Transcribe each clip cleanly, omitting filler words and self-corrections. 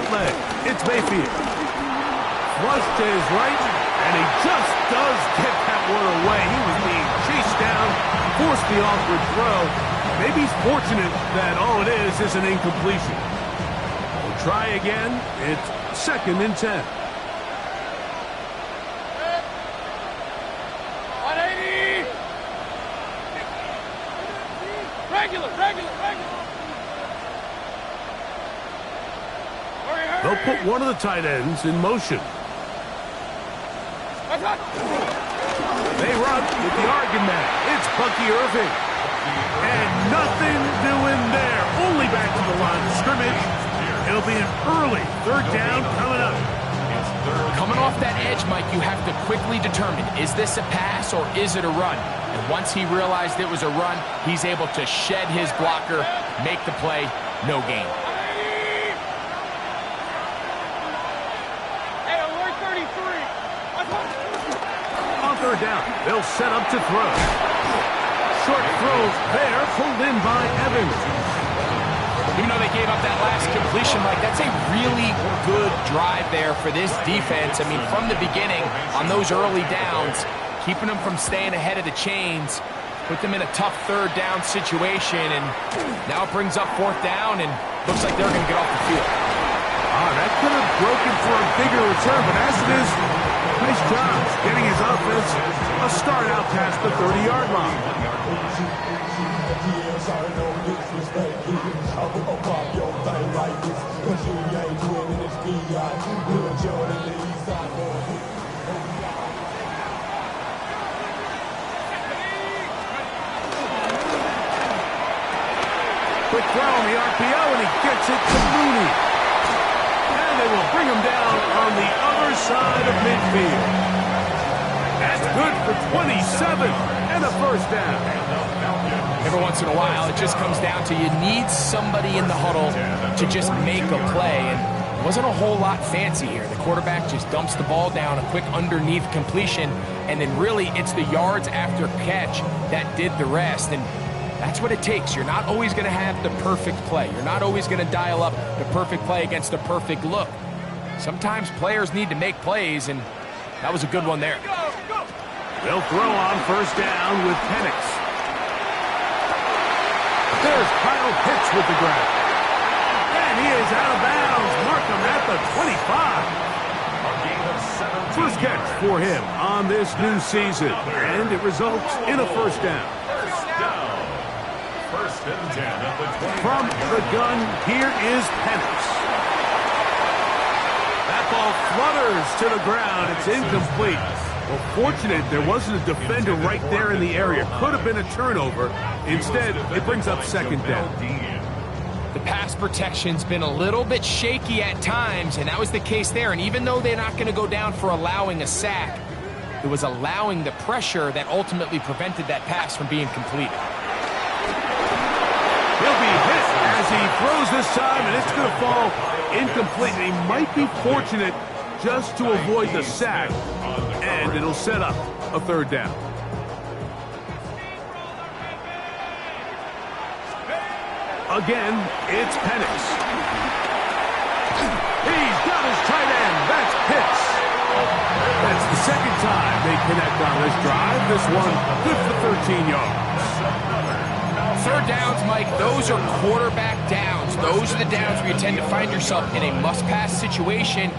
bootleg. It's Mayfield. Flush to his right, and he just does get that one away. He was being chased down, forced the awkward throw. Maybe he's fortunate that all it is an incompletion. We'll try again. It's 2nd and 10. 180! Regular. They'll put one of the tight ends in motion. They run with the argument. It's Bucky Irving. And nothing doing there. Only back to the line of scrimmage. It'll be an early 3rd down coming up. Coming off that edge, Mike, you have to quickly determine, is this a pass or is it a run? And once he realized it was a run, he's able to shed his blocker, make the play, no gain. On 3rd down, they'll set up to throw. Short throw there, pulled in by Evans. Even though they gave up that last completion, Mike, that's a really good drive there for this defense. I mean, from the beginning, on those early downs, keeping them from staying ahead of the chains, put them in a tough 3rd down situation, and now it brings up 4th down, and looks like they're going to get off the field. That could have broken for a bigger return, but as it is, nice job getting his offense a start out past the 30-yard line. Quick throw on the RPO, and he gets it to Mooney. And they will bring him down on the other side of midfield. That's good for 27 and a 1st down. Every once in a while, it just comes down to you need somebody in the huddle to just make a play. And it wasn't a whole lot fancy here. The quarterback just dumps the ball down, a quick underneath completion, and then really it's the yards after catch that did the rest. And that's what it takes. You're not always going to have the perfect play. You're not always going to dial up the perfect play against a perfect look. Sometimes players need to make plays, and that was a good one there. They'll throw on 1st down with Penix. There's Kyle Pitts with the grab. And he is out of bounds. Mark him at the 25. First catch for him on this new season, and it results in a 1st down. 1st and 10 at the 20. From the gun, here is Penix. That ball flutters to the ground. It's incomplete. Well, fortunate there wasn't a defender right there in the area. Could have been a turnover. Instead, it brings up 2nd down. The pass protection's been a little bit shaky at times, and that was the case there. And even though they're not going to go down for allowing a sack, it was allowing the pressure that ultimately prevented that pass from being completed. He'll be hit as he throws this time, and it's going to fall incomplete. He might be fortunate just to avoid the sack, and it'll set up a 3rd down. Again, it's Penix. He's got his tight end. That's Pitts. That's the 2nd time they connect on this drive. This one good for 13 yards. 3rd downs, Mike, those are quarterback downs. Those are the downs where you tend to find yourself in a must-pass situation,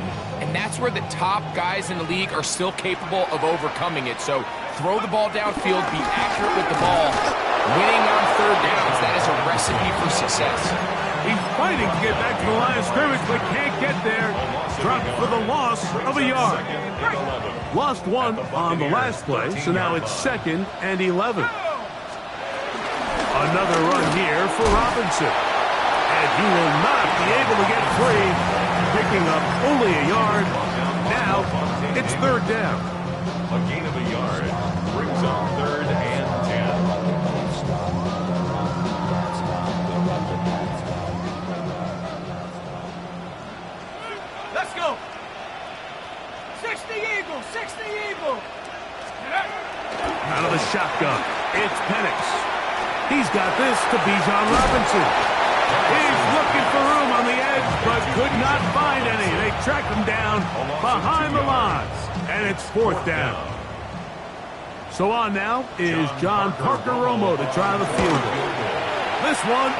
and that's where the top guys in the league are still capable of overcoming it. So throw the ball downfield, be accurate with the ball. Winning on 3rd downs, that is a recipe for success. He's fighting to get back to the line of scrimmage, but can't get there. Dropped for the loss of a yard. Lost 1 on the last play, so now it's 2nd and 11. Another run here for Robinson. And he will not be able to get free, picking up only a yard. Now it's 3rd down. A gain of a yard brings up 3rd and 10. Let's go. 60 Eagles, 60 Eagles. Out of the shotgun, it's Penix. He's got this to Bijan Robinson. He's looking for room on the edge. legs, but could not find any. They tracked him down behind the lines, and it's 4th down. So on now is John Parker Romo to try the field goal. This one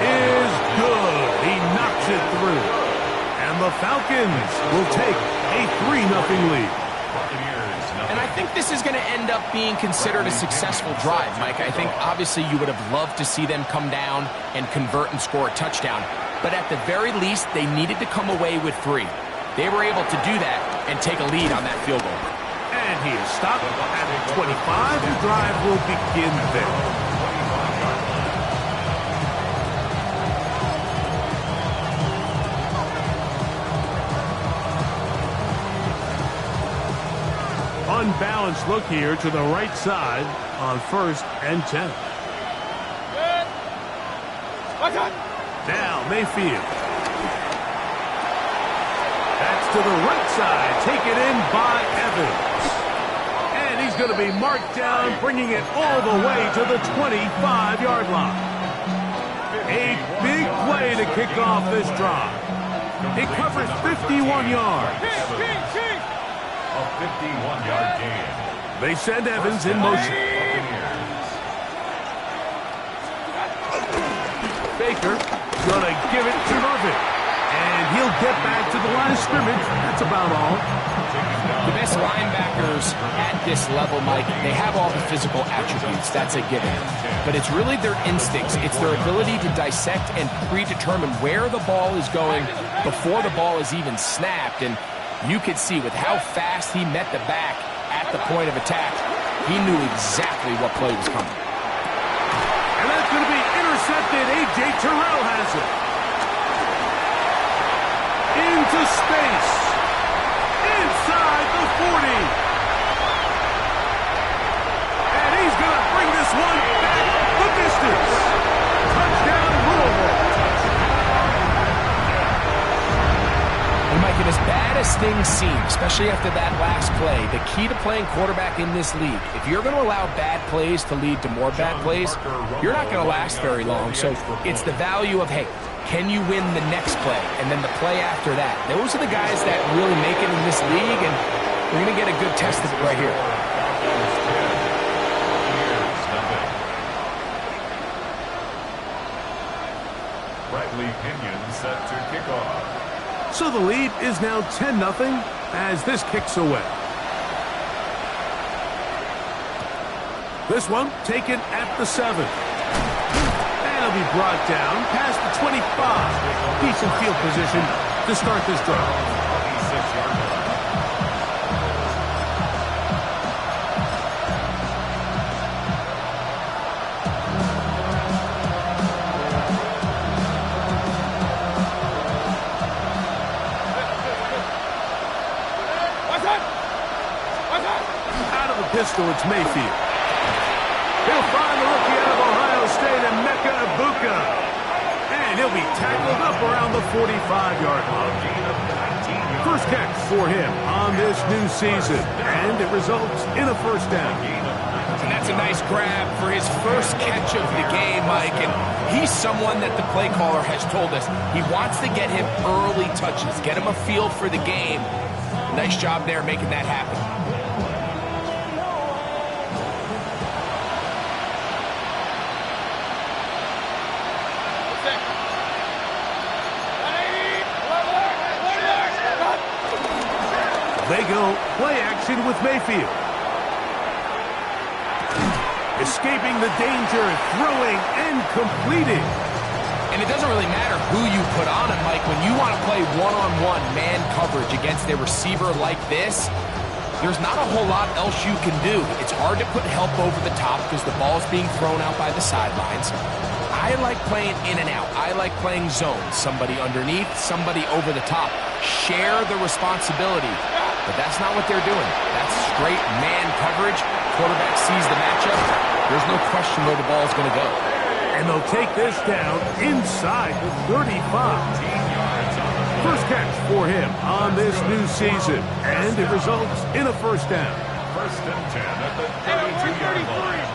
is good. He knocks it through. And the Falcons will take a 3-0 lead. And I think this is going to end up being considered a successful drive, Mike. I think obviously you would have loved to see them come down and convert and score a touchdown. But at the very least, they needed to come away with 3. They were able to do that and take a lead on that field goal. And he is stopped at the 25. The drive will begin there. Unbalanced look here to the right side on 1st and 10. Now Mayfield. That's to the right side. Taken in by Evans. And he's going to be marked down, bringing it all the way to the 25-yard line. A big play to kick off this drive. It covers 51 yards. A 51-yard gain. They send Evans in motion. Baker gonna give it to Irvin. And he'll get back to the line of scrimmage. That's about all. The best linebackers at this level, Mike, they have all the physical attributes. That's a given. But it's really their instincts. It's their ability to dissect and predetermine where the ball is going before the ball is even snapped. And you could see with how fast he met the back at the point of attack, he knew exactly what play was coming. And that's going to be intercepted. A.J. Terrell has it. Into space. Inside the 40. And he's going to bring this one back the distance. Touchdown, Louisville. And Mike, and as bad as things seem, especially after that last play, the key to playing quarterback in this league, if you're going to allow bad plays to lead to more bad plays, you're not going to last very long. So it's the value of, hey, can you win the next play and then the play after that? Those are the guys that really make it in this league, and we're going to get a good test of it right here. Bradley Pinion set to kick off. So the lead is now 10-0 as this kicks away. This one taken at the 7. And it'll be brought down past the 25. Decent field position to start this drive. 26-yard line. Pistol, it's Mayfield. He'll find the rookie out of Ohio State, Emeka Egbuka. And he'll be tackled up around the 45-yard line. First catch for him on this new season. And it results in a 1st down. And that's a nice grab for his first catch of the game, Mike. And he's someone that the play caller has told us he wants to get him early touches, get him a feel for the game. Nice job there making that happen. They go play action with Mayfield. Escaping the danger, throwing and completing. And it doesn't really matter who you put on him, Mike. When you want to play one-on-one man coverage against a receiver like this, there's not a whole lot else you can do. It's hard to put help over the top because the ball's being thrown out by the sidelines. I like playing in and out. I like playing zone. Somebody underneath, somebody over the top. Share the responsibility. But that's not what they're doing. That's straight man coverage. Quarterback sees the matchup. There's no question where the ball is going to go. And they'll take this down inside the 35. First catch for him on this new season. And it results in a 1st down. 1st and 10 at the 32-yard line.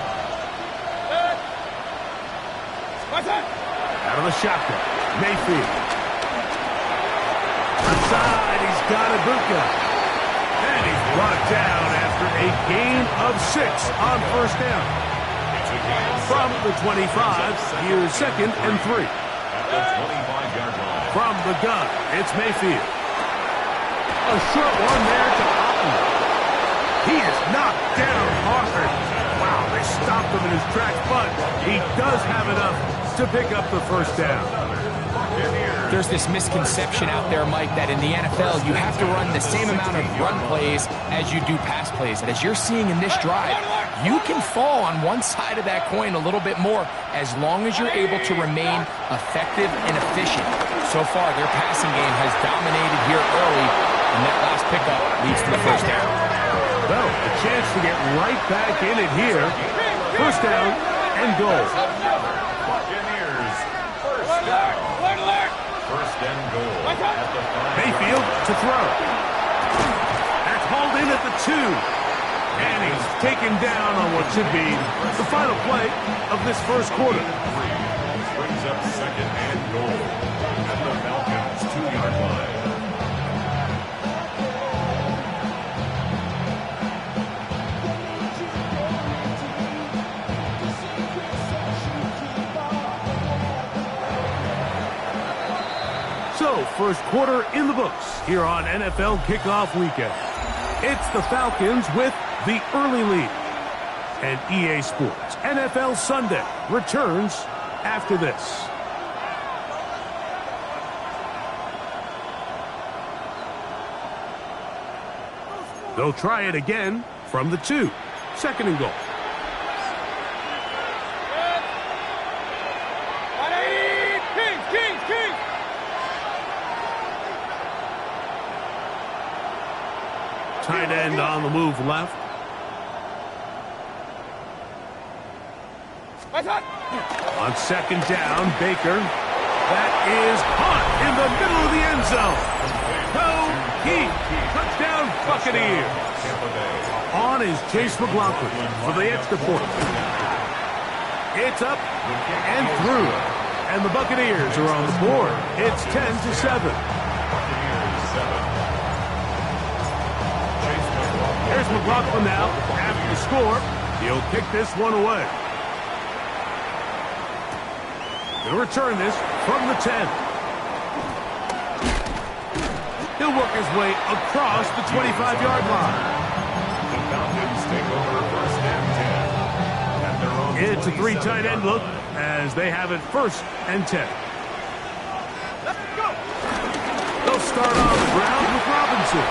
Out of the shotgun, Mayfield. Outside, he's got Ibuka. And he's brought down after a gain of 6 on first down. From the 25, here's 2nd and 3. From the gun, it's Mayfield. A short one there to Allen. He is knocked down hard. Wow, they stopped him in his tracks, but he does have enough to pick up the first down. There's this misconception out there, Mike, that in the NFL you have to run the same amount of run plays as you do pass plays. And as you're seeing in this drive, you can fall on one side of that coin a little bit more as long as you're able to remain effective and efficient. So far, their passing game has dominated here early, and that last pickup leads to the first down. Well, a chance to get right back in it here. First down and goal. Buccaneers, first down. First and goal at the 5. Mayfield to throw. That's hauled in at the 2. And he's taken down on what should be the final play of this first quarter. Brings up 2nd and goal at the Falcons' 2-yard line. So, first quarter in the books here on NFL Kickoff Weekend. It's the Falcons with the early lead. And EA Sports NFL Sunday returns after this. They'll try it again from the 2. 2nd and goal. Tight end on the move left. On 2nd down, Baker. That is caught in the middle of the end zone. Keith, touchdown Buccaneers. On is Chase McLaughlin for the extra point. It's up and through. And the Buccaneers are on the board. It's 10-7. Here's McLaughlin now. After the score, he'll kick this one away. He'll return this from the 10. He'll work his way across the 25-yard line. The Falcons take over first and 10. At their own It's a 3 tight end look as they have it 1st and 10. They'll start on the ground with Robinson.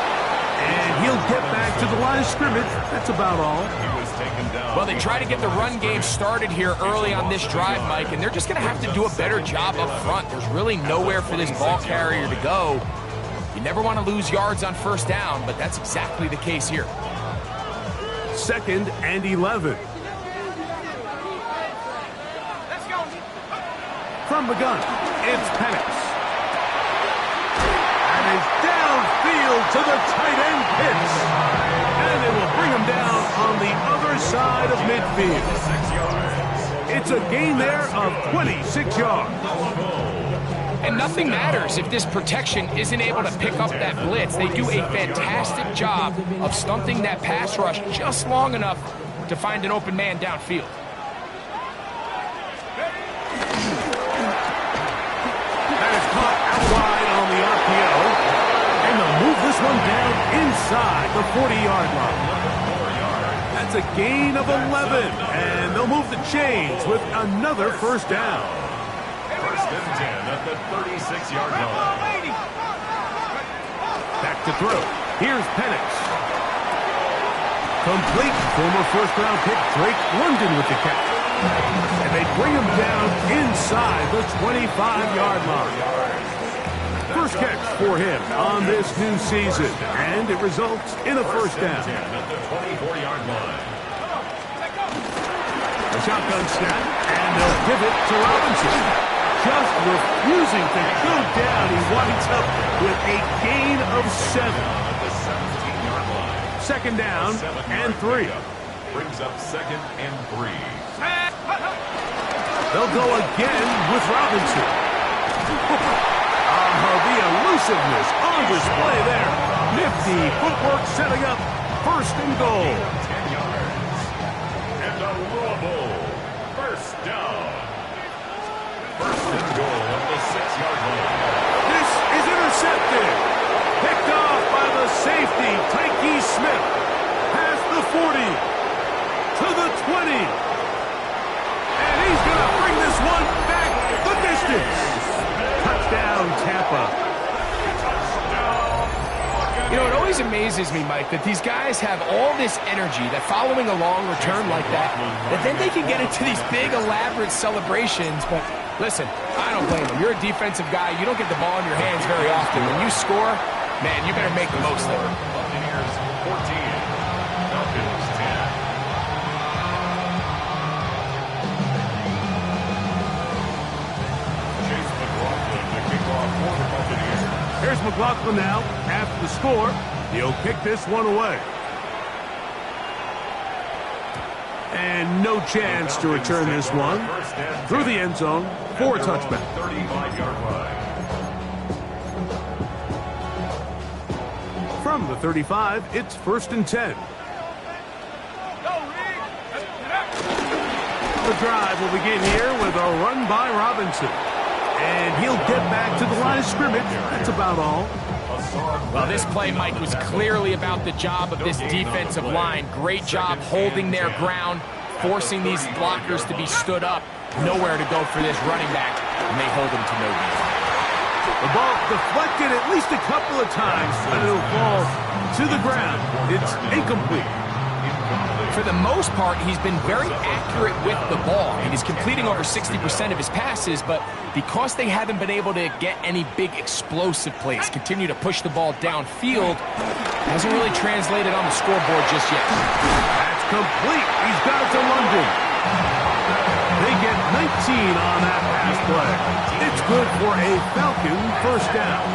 And he'll get back to the line of scrimmage. That's about all. He was taken down. Well, they try to get the run game started here early on this drive, Mike, and they're just going to have to do a better job up front. There's really nowhere for this ball carrier to go. You never want to lose yards on first down, but that's exactly the case here. 2nd and 11. From the gun, it's Penix. And he's downfield to the tight end pitch. And they will bring him down on the other side of midfield. It's a gain there of 26 yards. And nothing matters if this protection isn't able to pick up that blitz. They do a fantastic job of stunting that pass rush just long enough to find an open man downfield. That is caught out wide on the RPO. And they'll move this one down inside the 40-yard line. That's a gain of 11. And they'll move the chains with another first down. First and 10 at the 36-yard line. Back to throw. Here's Penix. Complete. Former first-round pick Drake London with the catch. And they bring him down inside the 25-yard line. First catch for him on this new season. And it results in a first down. At the 24-yard line. A shotgun snap, and they'll give it to Robinson. Just refusing to go down. He winds up with a gain of 7. At the 17-yard line. Second down and 3. Brings up 2nd and 3. They'll go again with Robinson. A the elusiveness on display there. Nifty footwork setting up first and goal. 10 yards. And a Louisville first down. First and goal at the 6-yard line. This is intercepted. Picked off by the safety, Tyke Smith. Past the 40. To the 20. And he's going to bring this one back the distance. Touchdown, Tampa. You know, it always amazes me, Mike, that these guys have all this energy, that following a long return like that then they can get into these big, elaborate celebrations. But listen, I don't blame them. You're a defensive guy. You don't get the ball in your hands very often. When you score, man, you better make the most of it. Buccaneers 14, Falcons 10. Chase McLaughlin to kick off for the Buccaneers. Here's McLaughlin now. After the score, he'll kick this one away. And no chance to return this one. Through the end zone for a touchback. 35-yard line. From the 35, it's first and 10. The drive will begin here with a run by Robinson. And he'll get back to the line of scrimmage. That's about all. Well, this play, Mike, was clearly about the job of this defensive line. Great job holding their ground, forcing these blockers to be stood up. Nowhere to go for this running back, and they hold him to no gain. The ball deflected at least a couple of times, but it'll fall to the ground. It's incomplete. For the most part, he's been very accurate with the ball. I mean, he's completing over 60% of his passes, but because they haven't been able to get any big explosive plays, continue to push the ball downfield, hasn't really translated on the scoreboard just yet. That's complete. He's got it to London. They get 19 on that pass play. It's good for a Falcon first down.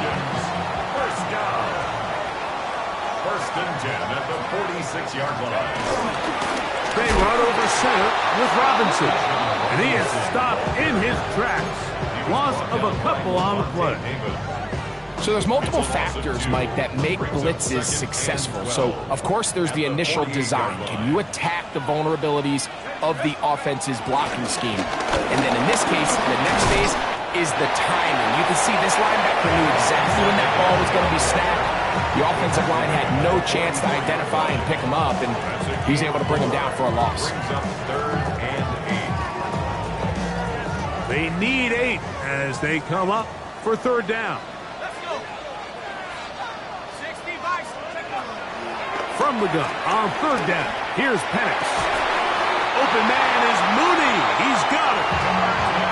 First and 10 at the 46-yard line. They run over center with Robinson. And he is stopped in his tracks. Loss of a couple on the play. So there's multiple factors, Mike, that make blitzes successful. So, of course, there's the initial design. Can you attack the vulnerabilities of the offense's blocking scheme? And then in this case, the next phase is the timing. You can see this linebacker knew exactly when that ball was going to be snapped. The offensive line had no chance to identify and pick him up, and he's able to bring him down for a loss. Brings up 3rd and 8. They need 8 as they come up for third down. Let's go. 60 Vice. From the gun on third down, here's Penix. Open man is Mooney. He's got it.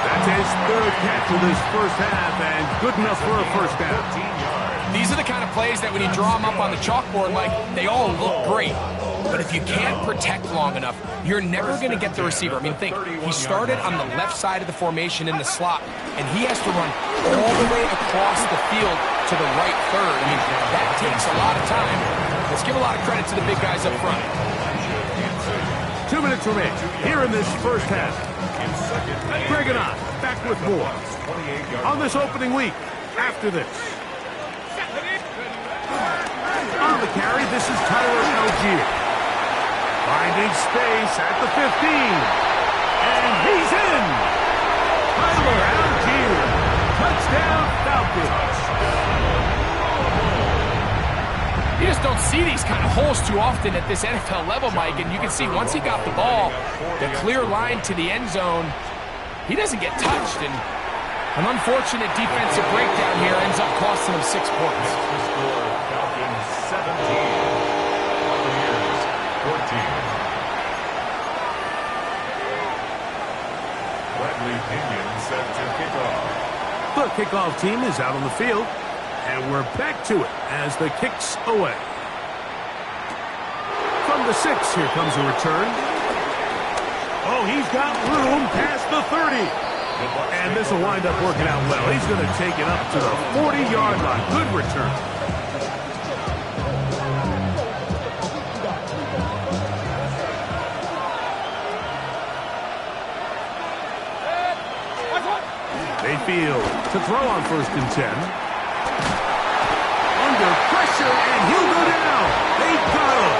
That's his third catch of this first half, and good enough for a first down. These are the kind of plays that when you draw them up on the chalkboard, like, they all look great. But if you can't protect long enough, you're never going to get the receiver. I mean, think, he started on the left side of the formation in the slot, and he has to run all the way across the field to the right third. I mean, that takes a lot of time. Let's give a lot of credit to the big guys up front. 2 minutes remain here in this first half. Greg and I back with more on this opening week after this. On the carry, this is Tyler Algier. Finding space at the 15. And he's in. Tyler Algier. Touchdown, Falcons. You just don't see these kind of holes too often at this NFL level, Mike. And you can see once he got the ball, the clear line to the end zone, he doesn't get touched. And an unfortunate defensive breakdown here ends up costing him 6 points. Falcons 17. Buccaneers 14. Bradley Pinion set to kick off. The kickoff team is out on the field, and we're back to it as the kick's away. From the 6, here comes a return. Oh, he's got room past the 30. And this will wind up working out well. He's going to take it up to the 40-yard line. Good return. Mayfield to throw on 1st and 10. under pressure, and he'll go down. They got him.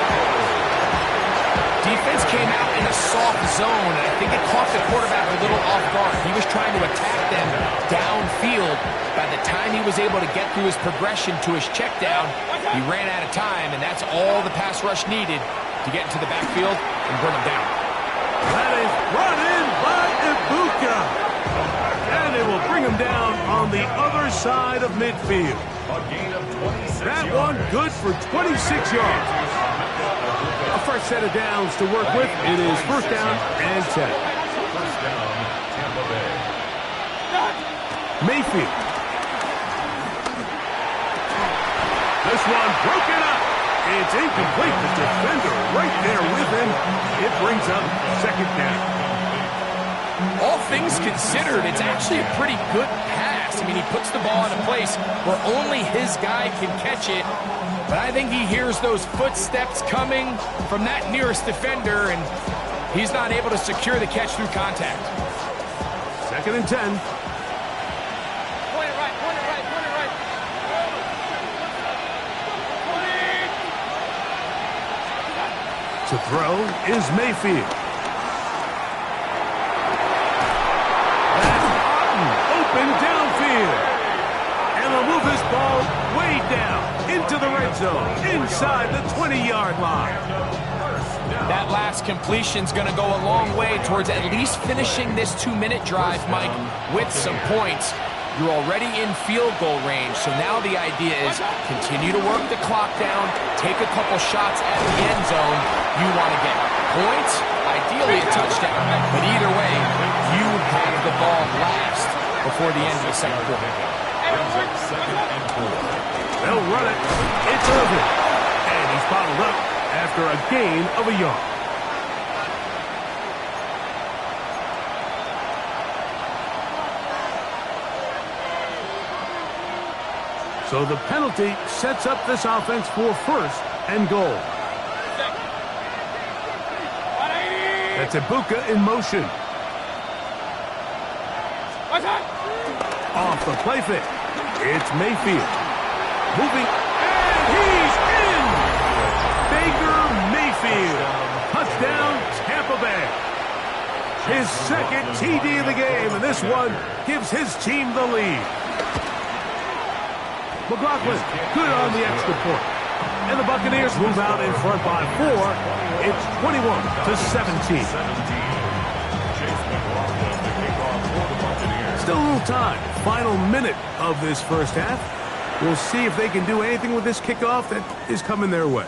Defense came out in a soft zone, and I think it caught the quarterback a little off guard. He was trying to attack them downfield. By the time he was able to get through his progression to his check down, he ran out of time, and that's all the pass rush needed to get into the backfield and bring him down. That is brought in by Ibuka. And they will bring him down on the other side of midfield. A gain of 26 That yards. one good for 26 yards. A fresh set of downs to work with. It is first down and 10. First down, Tampa Bay. Mayfield. This one broken up. It's incomplete. The defender right there with him. It brings up second down. All things considered, it's actually a pretty good pass. I mean, he puts the ball in a place where only his guy can catch it. But I think he hears those footsteps coming from that nearest defender, and he's not able to secure the catch through contact. Second and 10. Point it right, point it right, point it right. To throw is Mayfield. That's Otten open downfield. And they'll move this ball way down into the red zone, inside the 20-yard line. That last completion's going to go a long way towards at least finishing this 2-minute drive, Mike, with some points. You're already in field goal range, so now the idea is continue to work the clock down, take a couple shots at the end zone. You want to get points, ideally a touchdown, but either way, you have the ball last before the end of the second quarter. Second and 4. They'll run it. It's over. And he's bottled up after a gain of a yard. So the penalty sets up this offense for first and goal. That's Ibuka in motion. Off the play fake. It's Mayfield. Moving. And he's in! Baker Mayfield. Touchdown, Tampa Bay. His second TD of the game, and this one gives his team the lead. McLaughlin, good on the extra point. And the Buccaneers move out in front by 4. It's 21-17. Still a little time. Final minute of this first half. We'll see if they can do anything with this kickoff that is coming their way.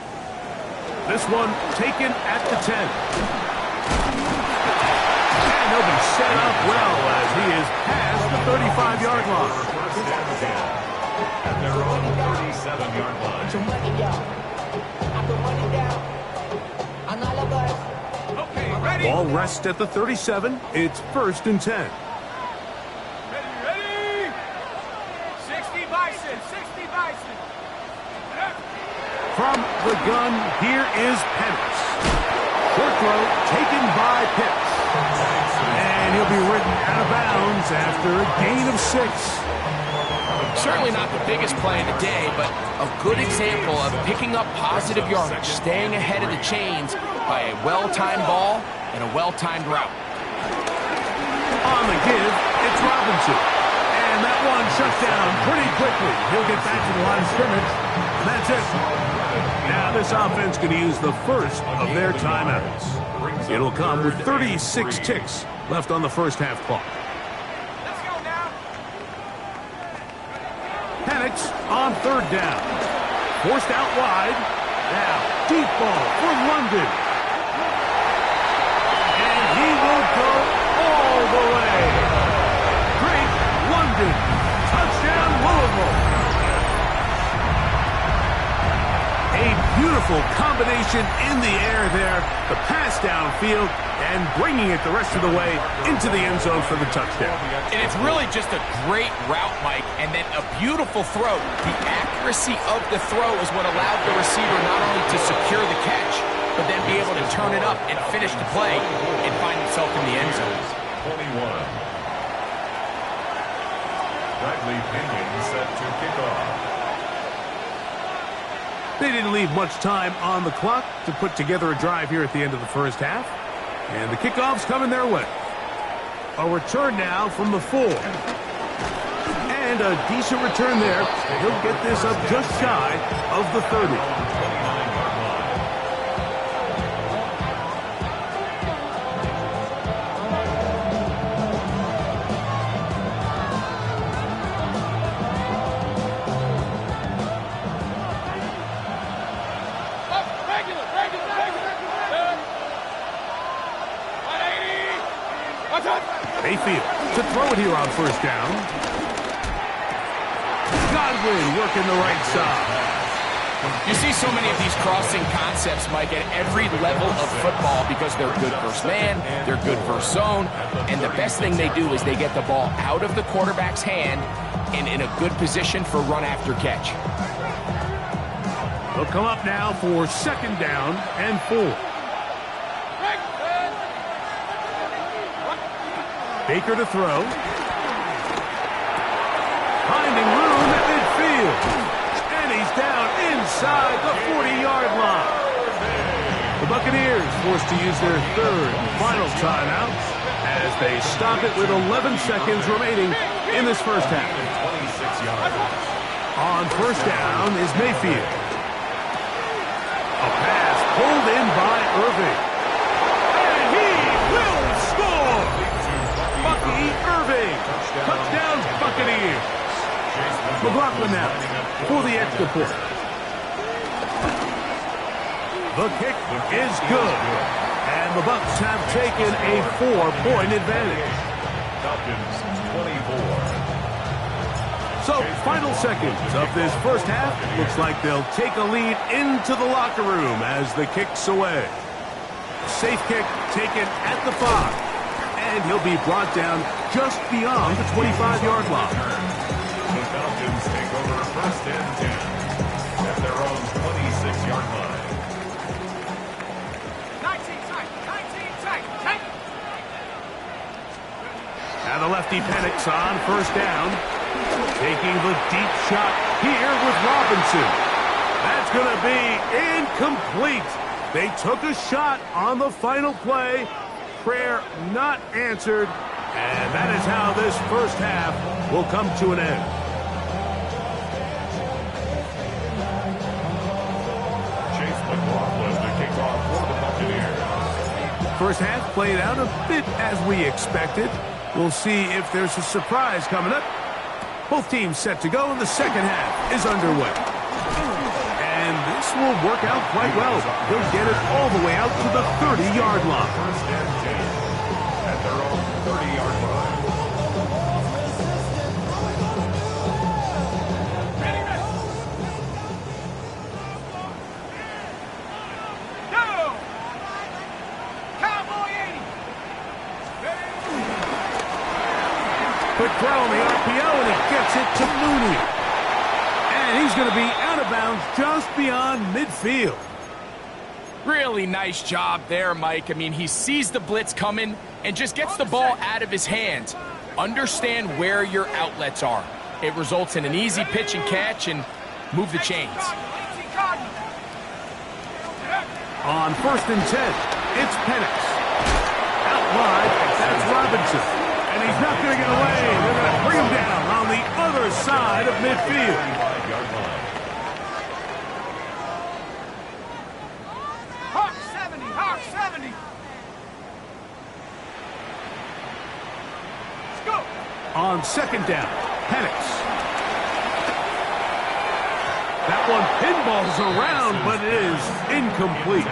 This one taken at the 10. And they'll be set up well as he is past the 35-yard line. At their own 37-yard line. Okay, ready? Ball rests at the 37. It's first and 10. Ready? 60 Bison, 60 Bison. From the gun, here is Penix. Short throw taken by Pitts. And he'll be ridden out of bounds after a gain of 6. Certainly not the biggest play of the day, but a good example of picking up positive yardage, staying ahead of the chains by a well-timed ball and a well-timed route. On the give, it's Robinson. And that one shut down pretty quickly. He'll get back to the line of scrimmage, and that's it. Now this offense going to use the first of their timeouts. It'll come with 36 ticks left on the first half clock. Let's go now. Penix on third down. Forced out wide. Now, deep ball for London. And he will go all the way. Drake London. Touchdown, Louisville. A beautiful combination in the air there. The pass downfield and bringing it the rest of the way into the end zone for the touchdown. And it's really just a great route, Mike, and then a beautiful throw. The accuracy of the throw is what allowed the receiver not only to secure the catch, but then be able to turn it up and finish the play and find himself in the end zone. 21. Bradley Pinion set to kick off. They didn't leave much time on the clock to put together a drive here at the end of the first half. And the kickoff's coming their way. A return now from the 4. And a decent return there. He'll get this up just shy of the 30. Mayfield to throw it here on first down. Godwin working the right side. You see so many of these crossing concepts, Mike, at every level of football because they're good versus man, they're good versus zone, and the best thing they do is they get the ball out of the quarterback's hand and in a good position for run after catch. They'll come up now for second down and 4. Baker to throw. Finding room at midfield. And he's down inside the 40-yard line. The Buccaneers forced to use their third and final timeout as they stop it with 11 seconds remaining in this first half. On first down is Mayfield. A pass pulled in by Irving. And he will score! Bucky Irving. Touchdown, Buccaneers. McLaughlin now for the extra point. The kick is good. And the Bucs have taken a 4-point advantage. Falcons 24. So, final seconds of this first half. Looks like they'll take a lead into the locker room as the kick's away. Safe kick taken at the 5. And he'll be brought down just beyond the 25-yard line. The Falcons take over first and 10 at their own 26-yard line. 19 tight. Now the lefty Penix on first down. Taking the deep shot here with Robinson. That's going to be incomplete. They took a shot on the final play. Prayer not answered, and that is how this first half will come to an end. Chase McLaughlin to kick off for the Buccaneers. First half played out a bit as we expected. We'll see if there's a surprise coming up. Both teams set to go, and the second half is underway. And this will work out quite well. They'll get it all the way out to the 30-yard line. First and 10 at their own 30-yard line. Go! Cowboy 80. Quick throw on the RPO, and it gets it to Mooney. And he's going to be out of bounds just beyond midfield. Really nice job there, Mike. I mean, he sees the blitz coming and just gets the ball out of his hands. Understand where your outlets are. It results in an easy pitch and catch and move the chains. On first and 10, it's Penix. Out wide, that's Robinson. And he's not going to get away. They're going to bring him down on the other side of midfield. Hawk 70. Let's go. On second down, Penix. That one pinballs around, but it is incomplete.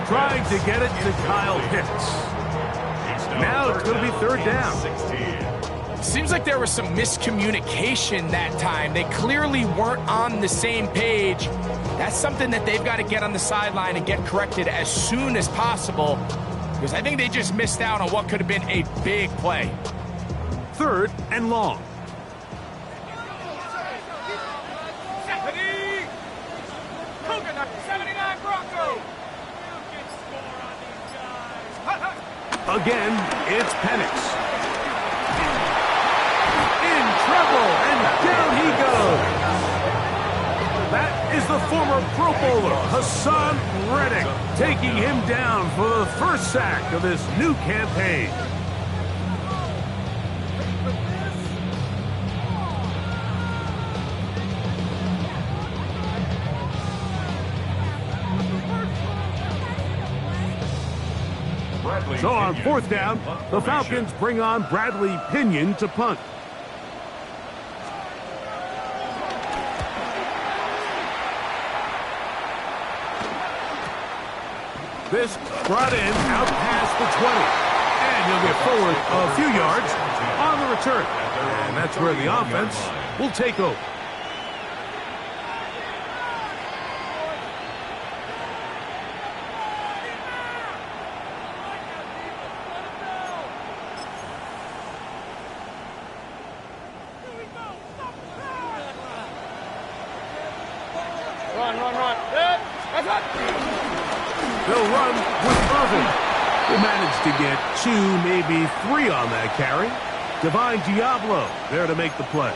Trying to get it to Kyle Pitts. Now it's going to be third down. Seems like there was some miscommunication that time. They clearly weren't on the same page. That's something that they've got to get on the sideline and get corrected as soon as possible, because I think they just missed out on what could have been a big play. Third and long. Stephanie! 79 Broncos! Again, it's Penix. In trouble, and down he goes. That is the former Pro Bowler, Hassan Reddick, taking him down for the first sack of this new campaign. So on fourth down, the Falcons bring on Bradley Pinion to punt. This brought in out past the 20. And he'll get forward a few yards on the return. And that's where the offense will take over. Run. They'll run with Irvin. Will manage to get 2, maybe 3 on that carry. Divine Diablo there to make the play.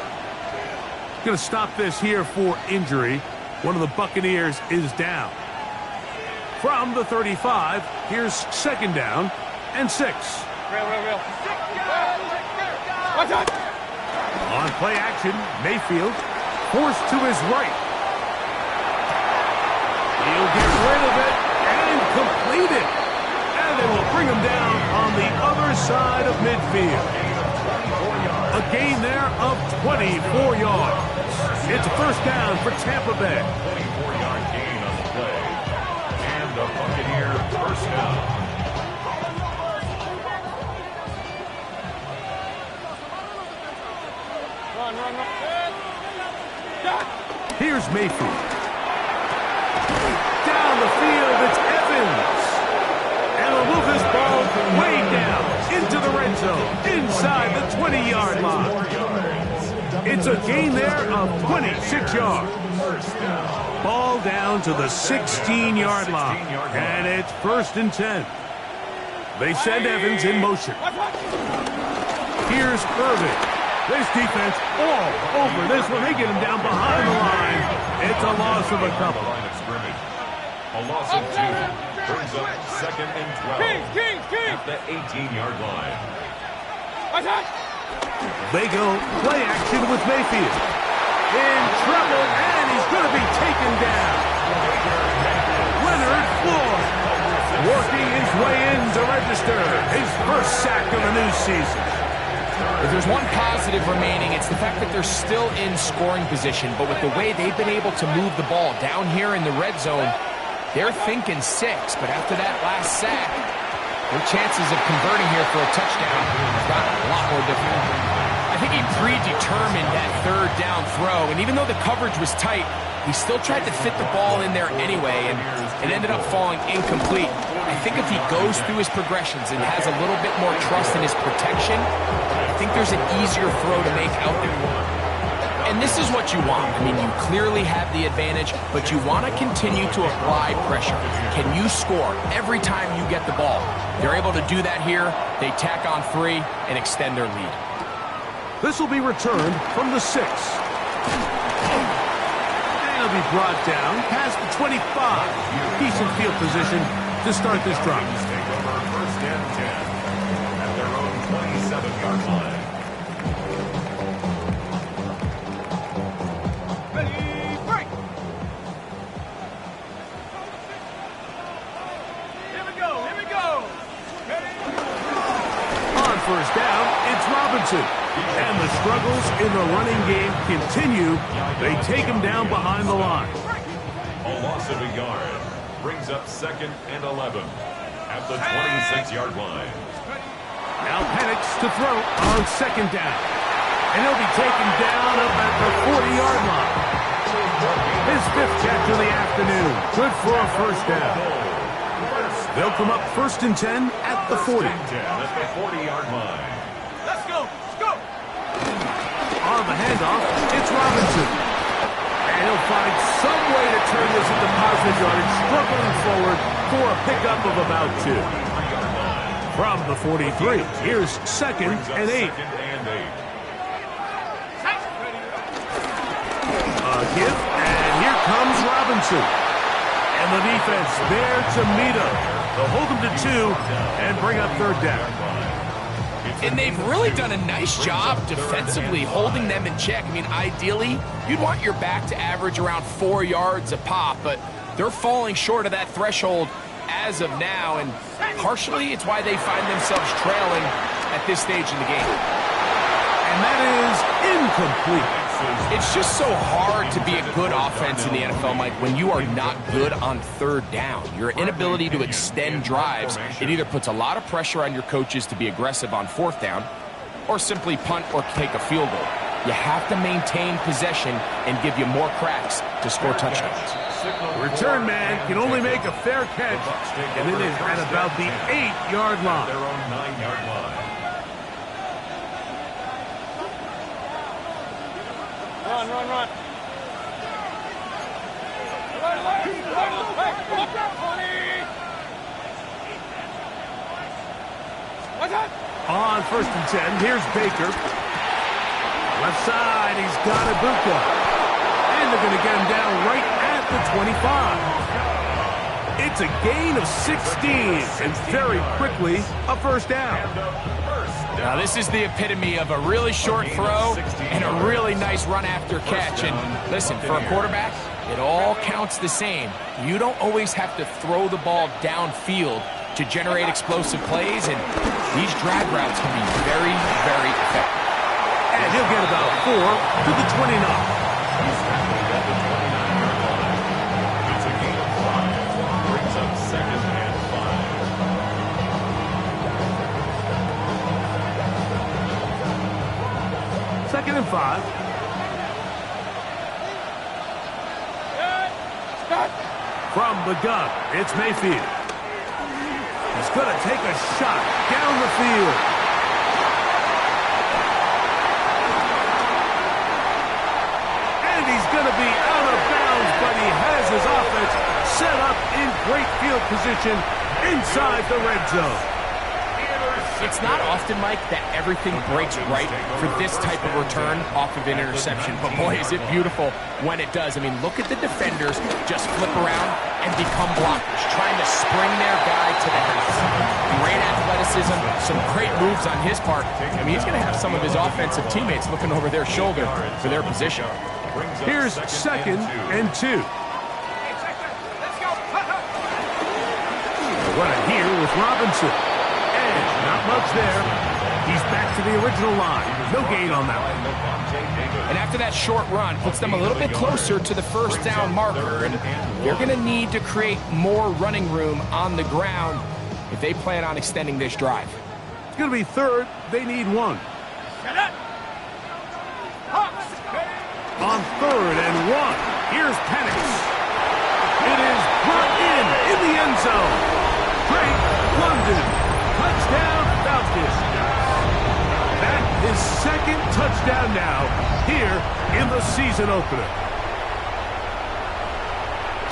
Going to stop this here for injury. One of the Buccaneers is down. From the 35, here's second down and 6. Real. Watch out! On play action, Mayfield forced to his right. He'll get rid of it and complete it. And they will bring him down on the other side of midfield. A gain there of 24 yards. It's a first down for Tampa Bay. 24-yard gain on the play. And the Buccaneer first down. Run. Here's Mayfield. Down the field, it's Evans. And they'll move this ball way down into the red zone, inside the 20-yard line. It's a gain there of 26 yards. Ball down to the 16-yard line, and it's 1st and 10. They send Evans in motion. Here's Irvin. This defense all over this one. They get him down behind the line. It's a loss of a couple. A loss of 2 brings up 2nd and 12 Kings. at the 18-yard line. Watch out! They go play action with Mayfield. In trouble, and he's going to be taken down. Leonard Floyd working his way in to register his first sack of the new season. If there's one positive remaining, it's the fact that they're still in scoring position. But with the way they've been able to move the ball down here in the red zone, they're thinking 6. But after that last sack, their chances of converting here for a touchdown have gotten a lot more difficult. I think he predetermined that third down throw. And even though the coverage was tight, he still tried to fit the ball in there anyway, and it ended up falling incomplete. I think if he goes through his progressions and has a little bit more trust in his protection, I think there's an easier throw to make out there. And this is what you want. I mean, you clearly have the advantage, but you want to continue to apply pressure. Can you score every time you get the ball? They're able to do that here. They tack on 3 and extend their lead. This will be returned from the 6. He'll be brought down past the 25. Decent field position to start this drive. Take over 1st and 10 at their own 27-yard line. Ready, break! Here we go! On first down, it's Robinson. And the struggles in the running game continue. They take him down behind the line. A loss of a yard brings up 2nd and 11 at the 26-yard line. Now Penix to throw on 2nd down. And he'll be taken down up at the 40-yard line. His 5th catch of the afternoon. Good for a first down. They'll come up 1st and 10 at the 40. At the 40-yard line. Let's go! On the handoff, it's Robinson. And he'll find some way to turn this into positive yardage, struggling forward for a pickup of about 2. From the 43, here's 2nd and 8. A give, and here comes Robinson. And the defense there to meet him. They'll hold him to 2 and bring up third down. And they've really done a nice job defensively holding them in check. I mean, ideally, you'd want your back to average around 4 yards a pop, but they're falling short of that threshold as of now, and partially it's why they find themselves trailing at this stage in the game. And that is incomplete. It's just so hard to be a good offense in the NFL, Mike, when you are not good on third down. Your inability to extend drives, it either puts a lot of pressure on your coaches to be aggressive on fourth down or simply punt or take a field goal. You have to maintain possession and give you more cracks to score touchdowns. Return man can only make a fair catch, and it is at about the 8-yard line. Their own 9-yard line. Run. On 1st and 10, here's Baker. Left side, he's got Ibuka. And they're going to get him down right at the 25. It's a gain of 16, and very quickly, a first down. Now, this is the epitome of a really short throw and a really nice run after catch. And listen, for a quarterback, it all counts the same. You don't always have to throw the ball downfield to generate explosive plays, and these drag routes can be very, very effective. And he'll get about 4 to the 29. It's a gain of 5. Brings up 2nd and 5. 2nd and 5. From the gun, it's Mayfield. He's going to take a shot down the field. And he's going to be out of bounds, but he has his offense set up in great field position inside the red zone. It's not often, Mike, that everything breaks right for this type of return off of an interception. But boy, is it beautiful when it does. I mean, look at the defenders just flip around and become blockers, trying to spring their guy to the house. Great athleticism, some great moves on his part. I mean, he's going to have some of his offensive teammates looking over their shoulder for their position. Here's 2nd and 2. They'll run it here with Robinson. Not much there. He's back to the original line. No gain on that one. And after that short run, puts them a little bit closer to the first down marker. And they're going to need to create more running room on the ground if they plan on extending this drive. It's going to be 3rd. They need 1. On 3rd and 1, here's Penix. It is brought in the end zone. Drake London. Touchdown, Falcons. That is 2nd touchdown now here in the season opener.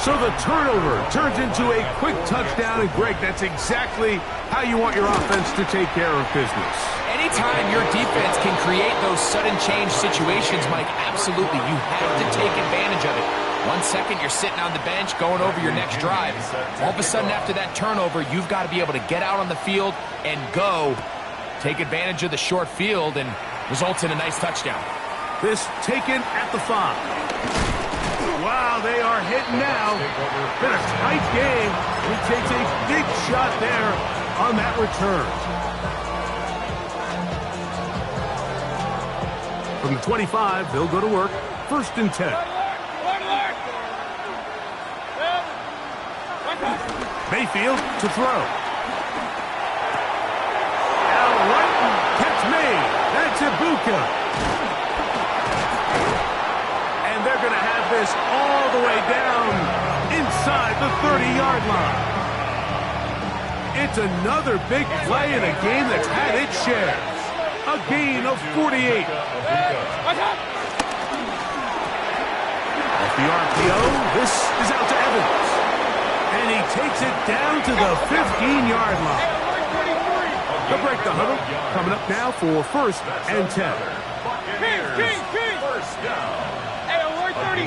So the turnover turns into a quick touchdown, and Greg, that's exactly how you want your offense to take care of business. Anytime your defense can create those sudden change situations, Mike, absolutely, you have to take advantage of it. 1 second, you're sitting on the bench going over your next drive. All of a sudden, after that turnover, you've got to be able to get out on the field and go. Take advantage of the short field and results in a nice touchdown. This taken at the 5. Wow, they are hitting now. Been a tight game. He takes a big shot there on that return. From the 25, they'll go to work. 1st and 10. Mayfield to throw. Al right, catch made. That's Ibuka. And they're going to have this all the way down inside the 30-yard line. It's another big play in a game that's had its share. A gain of 48. Off the RPO, this is out to Evans. And he takes it down to the 15-yard line. They'll break the huddle. Coming up now for 1st and 10. King. Hey, alert 33.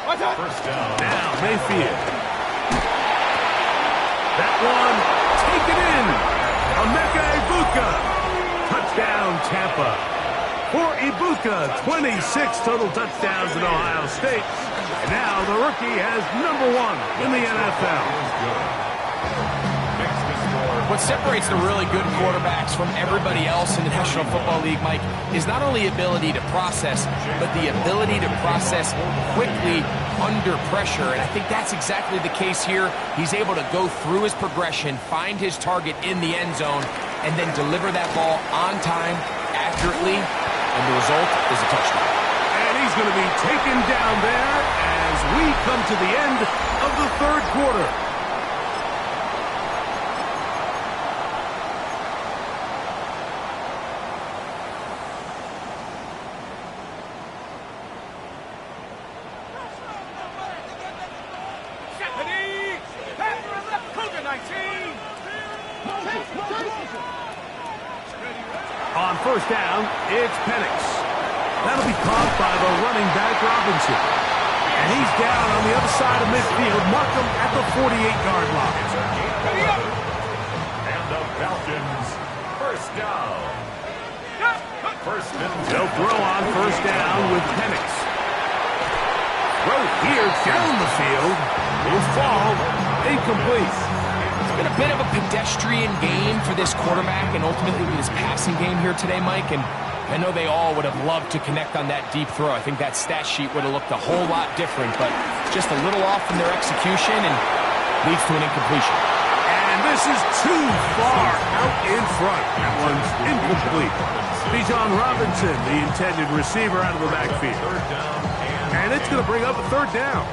First down. Now Mayfield. That one taken in. Emeka Ibuka. Touchdown Tampa. For Ibuka, 26 total touchdowns in Ohio State. And now the rookie has number 1 in the NFL. What separates the really good quarterbacks from everybody else in the National Football League, Mike, is not only ability to process, but the ability to process quickly under pressure. And I think that's exactly the case here. He's able to go through his progression, find his target in the end zone, and then deliver that ball on time, accurately, and the result is a touchdown. And he's going to be taken down there as we come to the end of the third quarter. On first down, it's Penix. That'll be caught by the running back, Robinson. And he's down on the other side of midfield. Mark him at the 48-yard line. And the Falcons, first down. First and 10. They'll throw on first down with Penix. Throw here down the field. Will fall. Incomplete. Been a bit of a pedestrian game for this quarterback and ultimately his passing game here today, Mike. And I know they all would have loved to connect on that deep throw. I think that stat sheet would have looked a whole lot different, but just a little off in their execution and leads to an incompletion. And this is too far out in front. That one's incomplete. Bijan Robinson, the intended receiver, out of the backfield. And it's going to bring up a third down.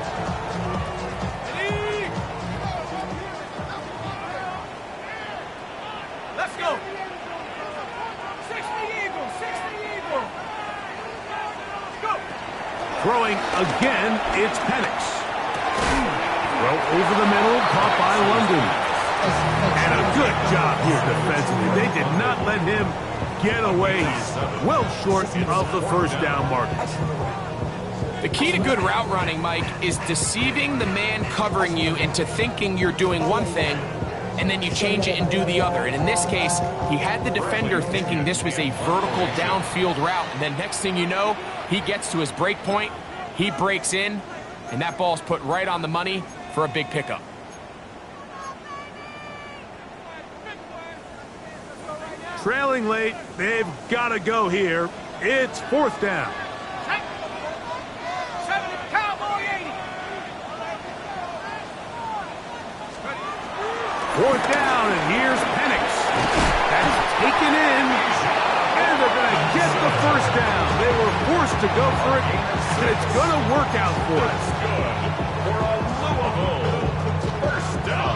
Throwing again, it's Penix. Throw over the middle, caught by London. And a good job here defensively. They did not let him get away. He's well short of the first down mark. The key to good route running, Mike, is deceiving the man covering you into thinking you're doing one thing, and then you change it and do the other. And in this case, he had the defender thinking this was a vertical downfield route. And then next thing you know, he gets to his break point, he breaks in, and that ball's put right on the money for a big pickup. Trailing late, they've got to go here. It's fourth down. Fourth down, and here's Penix. That's taken in, and they're going to get the first down. They were forced to go for it, and it's going to work out for us. For a Louisville first down.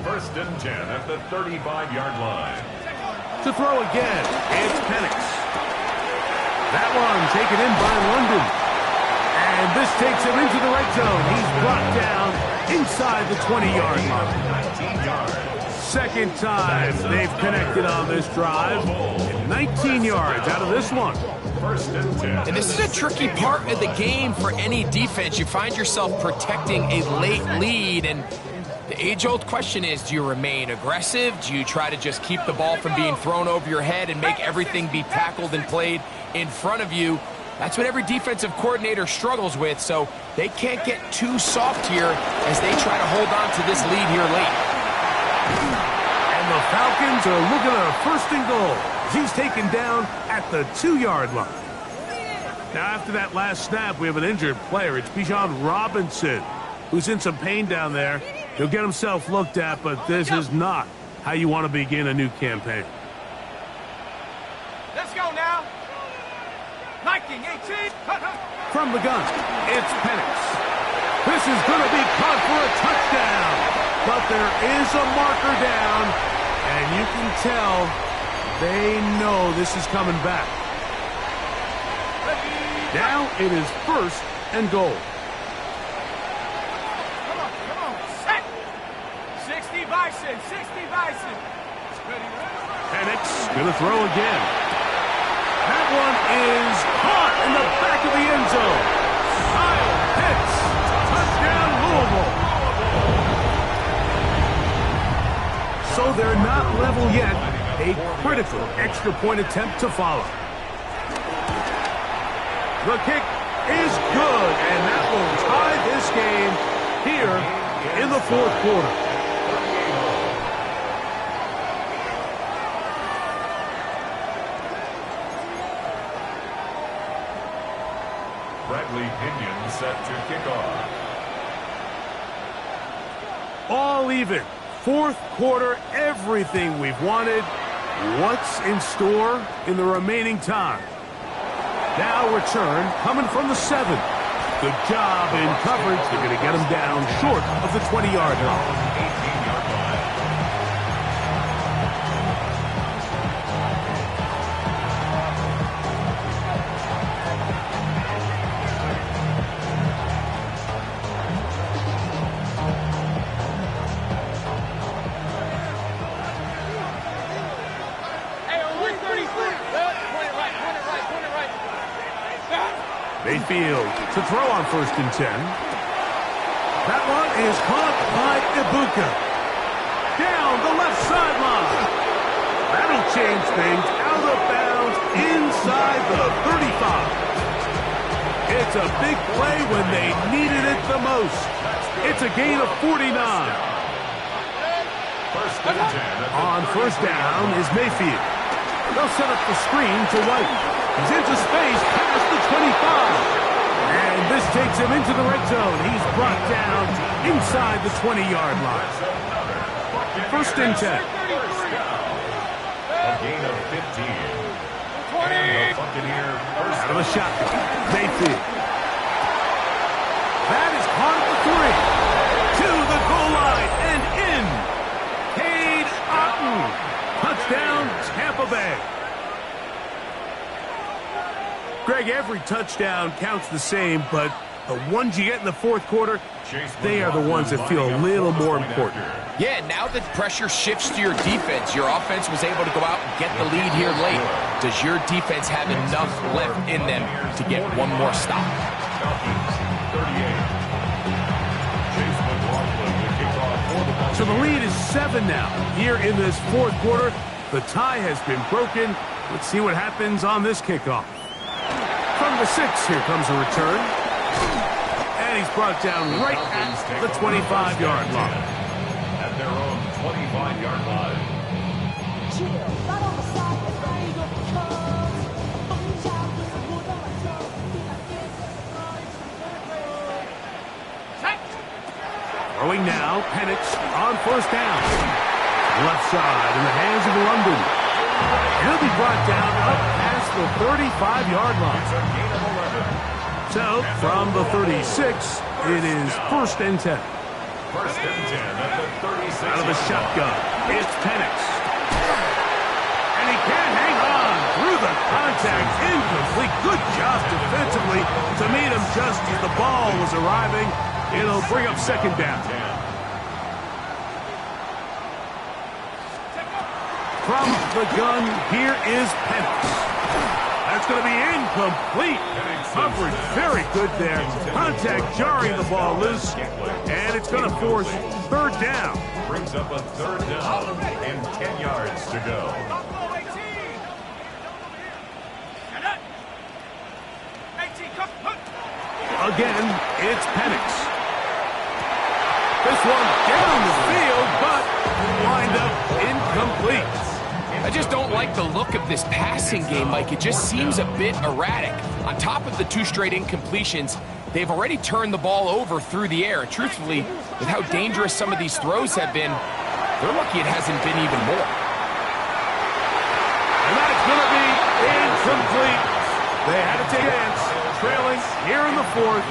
First and 10 at the 35-yard line. To throw again, it's Penix. That one taken in by London. And this takes him into the red zone. He's brought down inside the 20-yard line. Second time they've connected on this drive. 19 yards out of this one. First and 10. And this is a tricky part of the game for any defense. You find yourself protecting a late lead, and the age-old question is, do you remain aggressive? Do you try to just keep the ball from being thrown over your head and make everything be tackled and played in front of you? That's what every defensive coordinator struggles with, so they can't get too soft here as they try to hold on to this lead here late. And the Falcons are looking at a first and goal. He's taken down at the 2-yard line. Now, after that last snap, we have an injured player. It's Bijan Robinson, who's in some pain down there. He'll get himself looked at, but this is not how you want to begin a new campaign. Let's go now. Viking 18. From the gun, it's Penix. This is going to be caught for a touchdown. But there is a marker down, and you can tell they know this is coming back. Now it is first and goal. Come on, set. 60 Bison, 60 Bison. Penix going to throw again. That one is caught in the back of the end zone. Kyle they're not level yet. A critical extra point attempt to follow. The kick is good, and that will tie this game here in the fourth quarter. Bradley Pinion set to kick off. All even. Fourth quarter, everything we've wanted. What's in store in the remaining time? Now return coming from the 7. Good job in coverage. They're going to get him down short of the 20-yard line. 18-yard line. Mayfield to throw on 1st and 10. That one is caught by Ibuka. Down the left sideline. That'll change things. Out of bounds inside the 35. It's a big play when they needed it the most. It's a gain of 49. On 1st down is Mayfield. They'll set up the screen to White. He's into space past the 25. And this takes him into the red zone. He's brought down inside the 20-yard line. 1st and 10. A gain of 15. 20. Out of the shotgun. Mayfield. That is caught at the 3. To the goal line and in. Cade Otton. Touchdown, Tampa Bay. Greg, every touchdown counts the same, but the ones you get in the fourth quarter, they are the ones that feel a little more important. Yeah, now that pressure shifts to your defense, your offense was able to go out and get the lead here late. Does your defense have enough left in them to get one more stop? So the lead is 7 now. Here in this fourth quarter, the tie has been broken. Let's see what happens on this kickoff. From the 6, here comes a return. And he's brought down right at the 25-yard line. At their own 25-yard line. Throwing now, Penix on 1st down. Left side in the hands of London. He'll be brought down up past the 35-yard line. So, from the 36, it is 1st and 10. 1st and 10 at the 36. Out of the shotgun, it's Penix. And he can't hang on through the contact. Incomplete. Good job defensively to meet him just as the ball was arriving. It'll bring up 2nd down. From the gun, here is Penix. That's going to be incomplete. Coverage very good there. Contact jarring the ball loose. And it's going to force 3rd down. Brings up a 3rd down and 10 yards to go. Again, it's Penix. This one down the field, but wind up incomplete. I just don't like the look of this passing game, Mike. It just seems a bit erratic. On top of the 2 straight incompletions, they've already turned the ball over through the air. Truthfully, with how dangerous some of these throws have been, they're lucky it hasn't been even more. And that's going to be incomplete. They had a chance, trailing here in the 4th.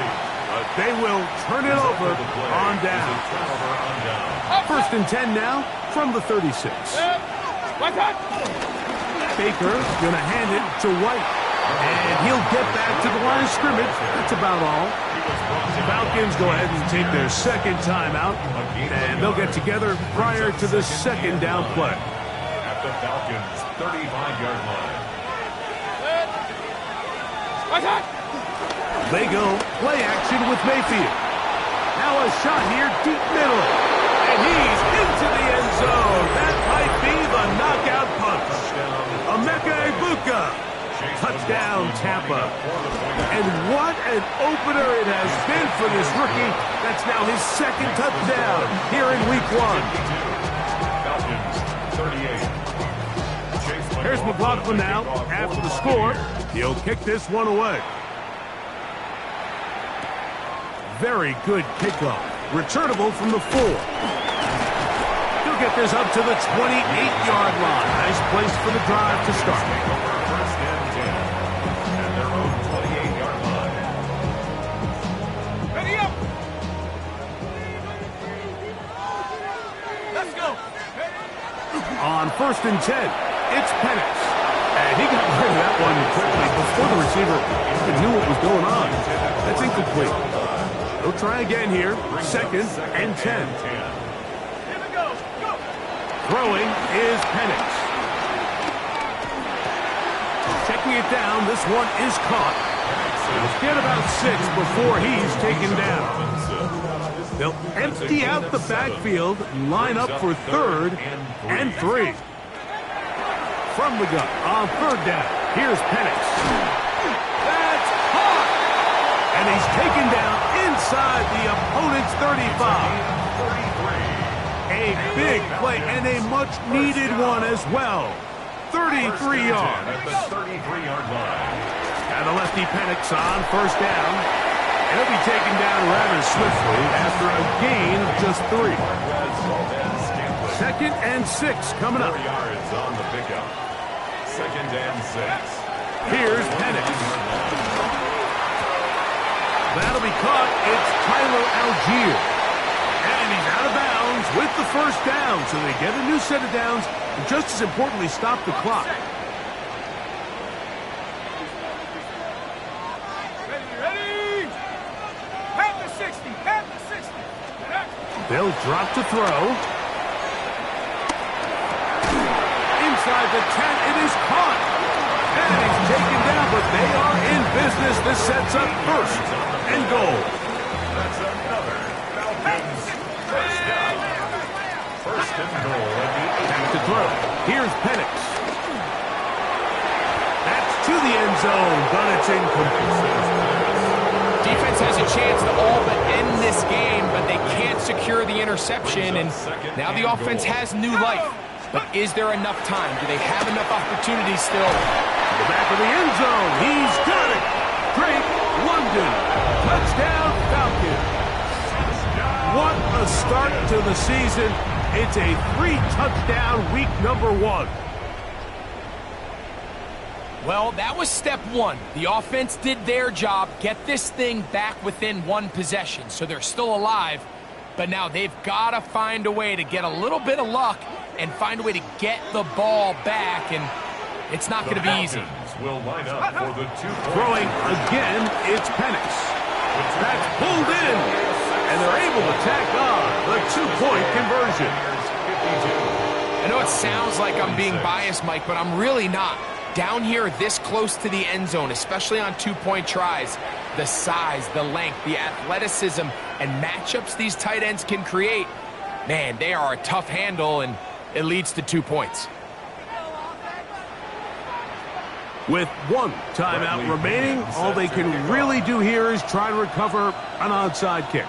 But they will turn it over on down. 1st and 10 now from the 36. Baker going to hand it to White. And he'll get back to the line of scrimmage. That's about all. Falcons go ahead and take their 2nd timeout. And they'll get together prior to the 2nd down play. At the Falcons' 35-yard line. They go play action with Mayfield. Now a shot here deep middle. And And he's into the end zone. That might be the knockout punch. Emeka Egbuka. Touchdown, Tampa. And what an opener it has been for this rookie. That's now his second touchdown here in Week 1. Here's McLaughlin now after the score. He'll kick this one away. Very good kickoff. Returnable from the 4. He'll get this up to the 28-yard line. Nice place for the drive to start. On 1st and 10, it's Penix. And he got rid of that one quickly before the receiver even knew what was going on. That's incomplete. He'll try again here. 2nd and 10. Here we go. Go. Throwing is Penix. Checking it down. This one is caught. He'll get about 6 before he's taken down. They'll empty out the backfield, line up for 3rd and 3. From the gun on 3rd down, here's Penix. That's caught! And he's taken down inside the opponent's 35. A big play and a much-needed one as well. 33 yards. At the 33-yard line. And the lefty Penix on 1st down. He'll be taken down rather swiftly after a gain of just 3. 2nd and 6 coming up. 4 yards on the pickup. 2nd and 6. Here's Penix. That'll be caught. It's Tyler Algier. And he's out of bounds with the 1st down. So they get a new set of downs. And just as importantly, stop the clock. They'll drop to throw. Inside the 10, it is caught. And he's taken down, but they are in business. This sets up 1st and goal. That's another Falcons 1st down. 1st and goal at the 8. Back to throw. Here's Penix. That's to the end zone, but it's incomplete. Defense has a chance to all but end this game, but they can't secure the interception, and now the offense has new life. But is there enough time? Do they have enough opportunities still? To the back of the end zone. He's got it. Drake London. Touchdown, Falcons. What a start to the season. It's a 3-touchdown week number 1. Well, that was step 1. The offense did their job, get this thing back within 1 possession, so they're still alive. But now they've got to find a way to get a little bit of luck and find a way to get the ball back, and it's not going to be easy. Will line up for the 2-point. Throwing again, it's Penix. That's pulled in, and they're able to tack on the 2-point conversion. I know it sounds like I'm being biased, Mike, but I'm really not. Down here this close to the end zone, especially on 2-point tries, the size, the length, the athleticism, and matchups these tight ends can create, man, they are a tough handle, and it leads to 2 points. With 1 timeout remaining, all they can really do here is try to recover an onside kick.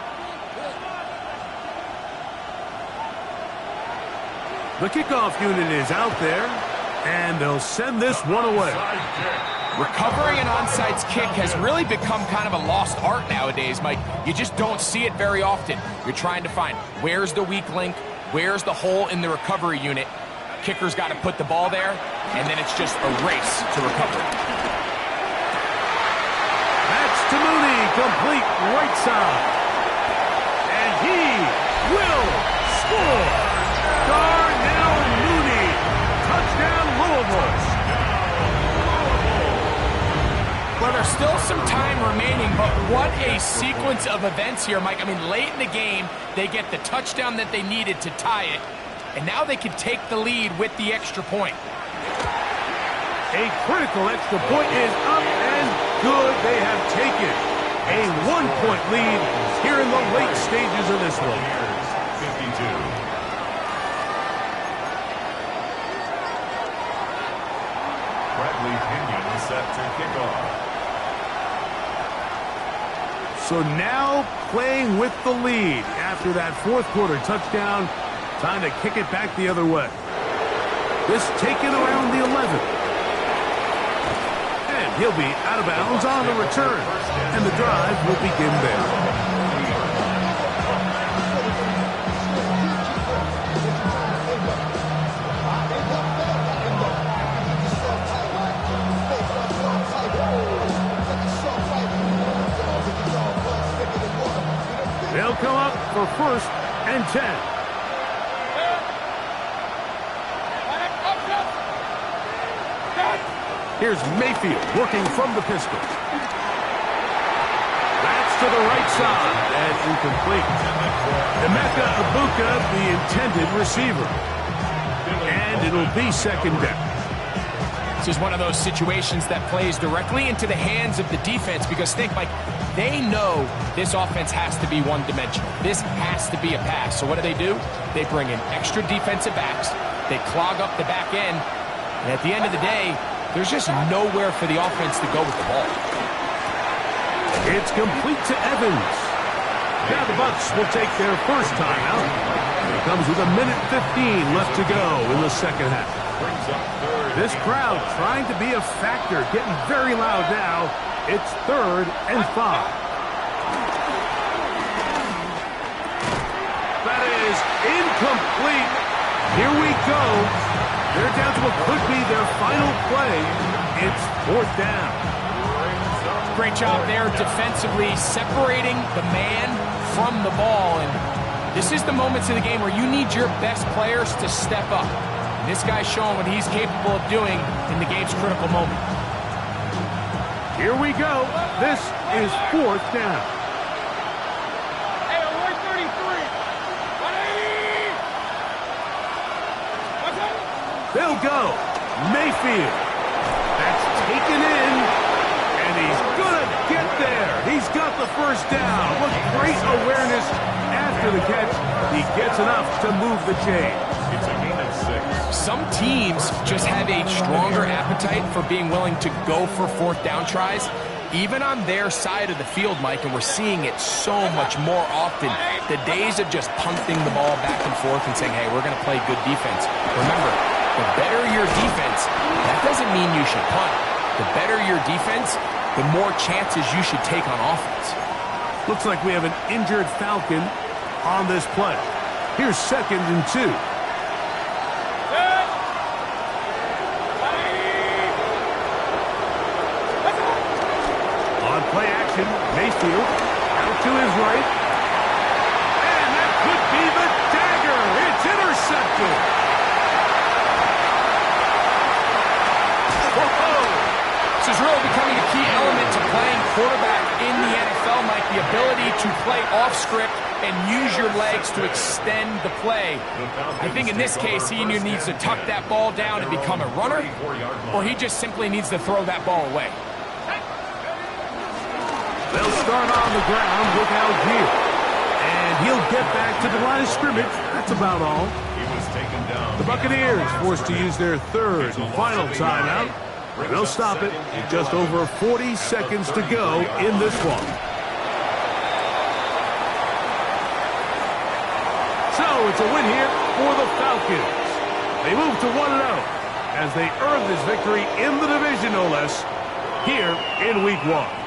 The kickoff unit is out there. And they'll send this one away. Recovering an onside kick has really become kind of a lost art nowadays, Mike. You just don't see it very often. You're trying to find where's the weak link, where's the hole in the recovery unit. Kicker's got to put the ball there, and then it's just a race to recover. That's to Mooney, complete right side. And he will score. Darnell Mooney, touchdown Louisville. Well, there's still some time remaining, but what a sequence of events here, Mike. I mean, late in the game, they get the touchdown that they needed to tie it, and now they can take the lead with the extra point. A critical extra point is up and good. They have taken a 1-point lead here in the late stages of this one. Bradley Pinion set to kick off. So now playing with the lead after that fourth quarter touchdown. Time to kick it back the other way. This taken around the 11. And he'll be out of bounds on the return. And the drive will begin there. They'll come up for 1st and 10. Here's Mayfield working from the pistol. That's to the right side and incomplete. Emeka Ibuka, the intended receiver. And it'll be 2nd down. This is one of those situations that plays directly into the hands of the defense because think, Mike, they know this offense has to be one-dimensional. This has to be a pass. So what do? They bring in extra defensive backs. They clog up the back end. And at the end of the day, there's just nowhere for the offense to go with the ball. It's complete to Evans. Now the Bucs will take their first timeout. It comes with 1:15 left to go in the second half. This crowd trying to be a factor, getting very loud now. It's 3rd and 5. That is incomplete. Here we go. They're down to what could be their final play. It's 4th down. Great job there defensively, separating the man from the ball. And this is the moments of the game where you need your best players to step up. And this guy's showing what he's capable of doing in the game's critical moment. Here we go. This is 4th down. Hey, alert 33. 180. What's up? They'll go. Mayfield. That's taken in. And he's going to get there. He's got the first down. What great awareness after the catch. He gets enough to move the chain. It's a gain of 6. Some teams just have a stronger appetite for being willing to go for 4th down tries, even on their side of the field, Mike, and we're seeing it so much more often. The days of just punting the ball back and forth and saying, hey, we're going to play good defense. Remember, the better your defense, that doesn't mean you should punt. The better your defense, the more chances you should take on offense. Looks like we have an injured Falcon on this play. Here's 2nd and 2. On play action, Mayfield out to his right. And that could be the dagger. It's intercepted. Whoa. This is really becoming a key element to playing quarterback in the NFL, Mike, the ability to play off script and use your legs to extend the play. I think in this case, he either needs to tuck that ball down and become a runner, or he just simply needs to throw that ball away. They'll start on the ground with Algier. And he'll get back to the line of scrimmage. That's about all. He was taken down. The Buccaneers forced to use their 3rd and final timeout. They'll stop it with just over 40 seconds to go in this one. So it's a win here for the Falcons. They move to 1-0 as they earn this victory in the division, no less, here in Week 1.